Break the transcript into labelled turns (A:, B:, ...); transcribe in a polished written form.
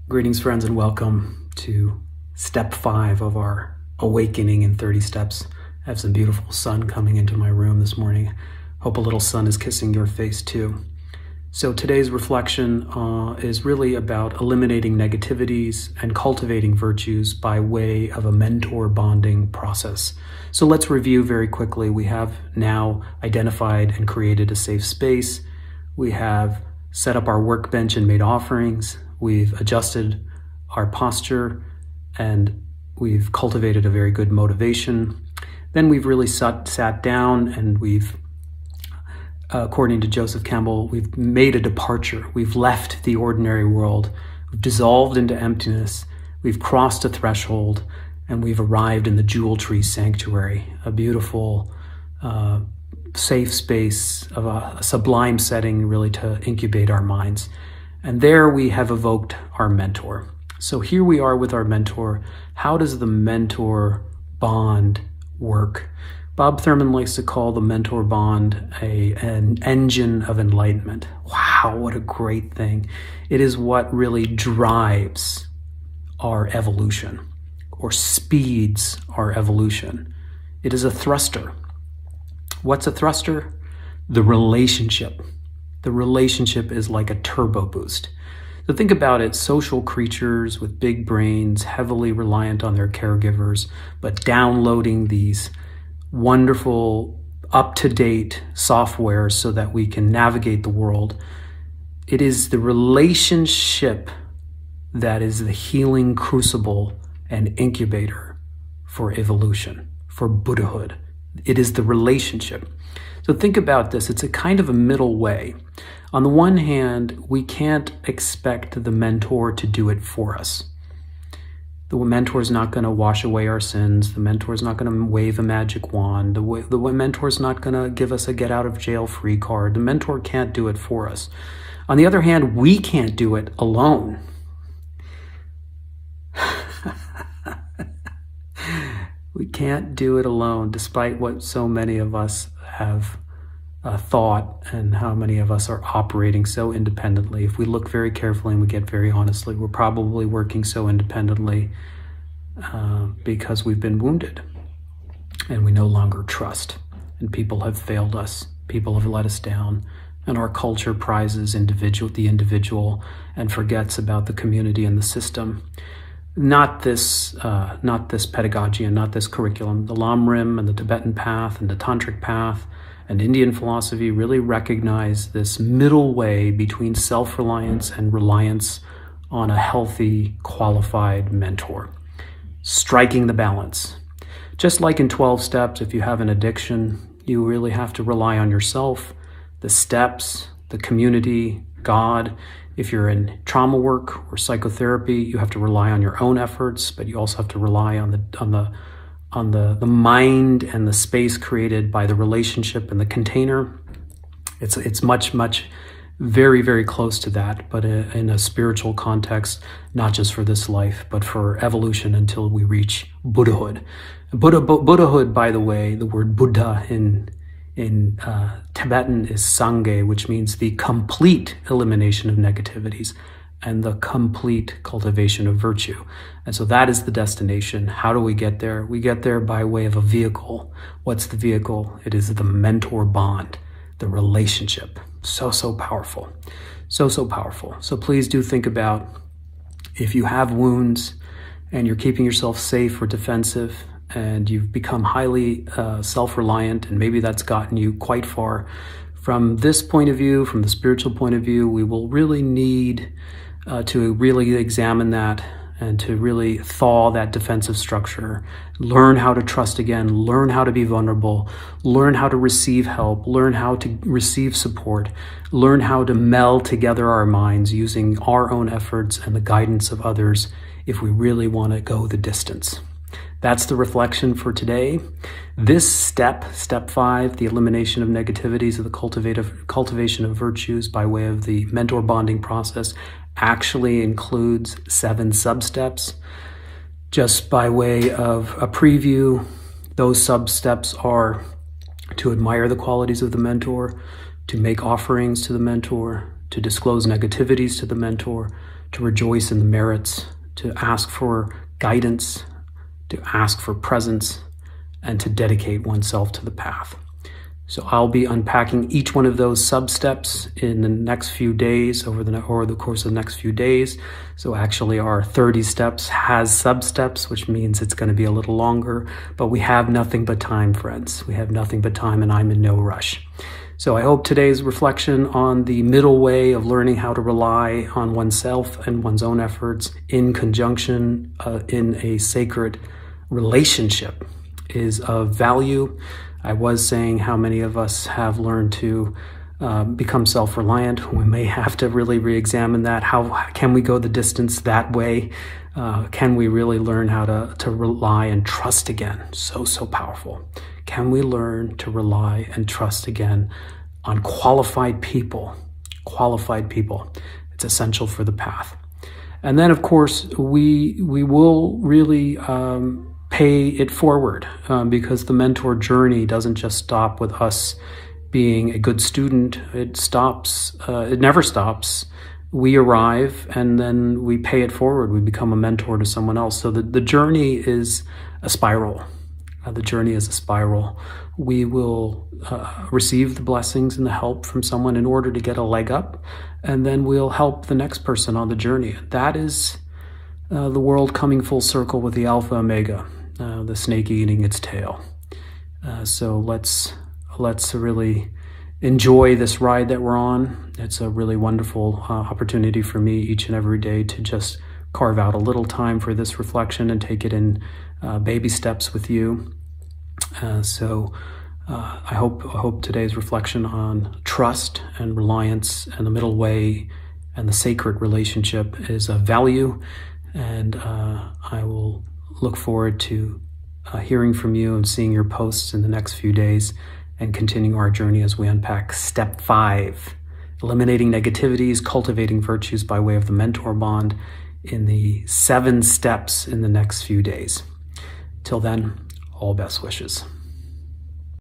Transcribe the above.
A: Greetings, friends, and welcome to step 5 of our awakening in 30 steps. I have some beautiful sun coming into my room this morning. Hope a little sun is kissing your face too. So today's reflection is really about eliminating negativities and cultivating virtues by way of a mentor bonding process. So let's review very quickly. We have now identified and created a safe space. We have set up our workbench and made offerings. We've adjusted our posture and we've cultivated a very good motivation. Then we've really sat down and we've, according to Joseph Campbell, we've made a departure. We've left the ordinary world. We've dissolved into emptiness. We've crossed a threshold and we've arrived in the Jewel Tree Sanctuary, a beautiful, safe space of a sublime setting really to incubate our minds. And there we have evoked our mentor. So here we are with our mentor. How does the mentor bond work? Bob Thurman likes to call the mentor bond an engine of enlightenment. Wow, what a great thing. It is what really drives our evolution or speeds our evolution. It is a thruster. What's a thruster? The relationship. The relationship is like a turbo boost. So think about it, social creatures with big brains, heavily reliant on their caregivers, but downloading these wonderful, up-to-date software so that we can navigate the world. It is the relationship that is the healing crucible and incubator for evolution, for Buddhahood. It is the relationship. So think about this, it's a kind of a middle way. On the one hand, we can't expect the mentor to do it for us. The mentor is not going to wash away our sins. The mentor is not going to wave a magic wand. The mentor is not going to give us a get out of jail free card. The mentor can't do it for us. On the other hand, we can't do it alone. We can't do it alone, despite what so many of us have thought and how many of us are operating so independently. If we look very carefully and we get very honestly, we're probably working so independently because we've been wounded and we no longer trust. And people have failed us. People have let us down. And our culture prizes the individual and forgets about the community and the system. Not this pedagogy and not this curriculum. The Lamrim and the Tibetan path and the Tantric path and Indian philosophy really recognize this middle way between self-reliance and reliance on a healthy, qualified mentor. Striking the balance. Just like in 12 steps, if you have an addiction, you really have to rely on yourself, the steps, the community, God. If you're in trauma work or psychotherapy, you have to rely on your own efforts, but you also have to rely on the mind and the space created by the relationship and the container. It's much, very, very close to that, but in a spiritual context, not just for this life, but for evolution until we reach Buddhahood. Buddhahood, by the way, the word Buddha in Tibetan is Sangye, which means the complete elimination of negativities and the complete cultivation of virtue. And so that is the destination. How do we get there? We get there by way of a vehicle. What's the vehicle? It is the mentor bond, the relationship. So powerful. So powerful. So please do think about if you have wounds and you're keeping yourself safe or defensive and you've become highly self-reliant, and maybe that's gotten you quite far. From this point of view, from the spiritual point of view, we will really need to really examine that and to really thaw that defensive structure, learn how to trust again, learn how to be vulnerable, learn how to receive help, learn how to receive support, learn how to meld together our minds using our own efforts and the guidance of others if we really want to go the distance. That's the reflection for today. This step 5, the elimination of negativities, of the cultivation of virtues by way of the mentor bonding process, actually includes 7 sub-steps. Just by way of a preview, those sub-steps are to admire the qualities of the mentor, to make offerings to the mentor, to disclose negativities to the mentor, to rejoice in the merits, to ask for guidance, to ask for presence, and to dedicate oneself to the path. So I'll be unpacking each one of those sub-steps in the next few days, over the course of the next few days. So actually our 30 steps has sub-steps, which means it's going to be a little longer, but we have nothing but time, friends. We have nothing but time, and I'm in no rush. So I hope today's reflection on the middle way of learning how to rely on oneself and one's own efforts in conjunction in a sacred relationship is of value. I was saying how many of us have learned to become self-reliant. We may have to really re-examine that. How can we go the distance that way? Can we really learn how to rely and trust again? So powerful. Can we learn to rely and trust again on qualified people? Qualified people. It's essential for the path. And then, of course, we will really pay it forward because the mentor journey doesn't just stop with us being a good student. It stops. It never stops. We arrive and then we pay it forward. We become a mentor to someone else. So the journey is a spiral. The journey is a spiral. We will receive the blessings and the help from someone in order to get a leg up, and then we'll help the next person on the journey. That is the world coming full circle with the Alpha Omega, the snake eating its tail. So let's really enjoy this ride that we're on. It's a really wonderful opportunity for me each and every day to just carve out a little time for this reflection and take it in baby steps with you. So I hope today's reflection on trust and reliance and the middle way and the sacred relationship is of value. And I will look forward to hearing from you and seeing your posts in the next few days and continue our journey as we unpack step 5, eliminating negativities, cultivating virtues by way of the mentor bond in the 7 steps in the next few days. Till then, all best wishes.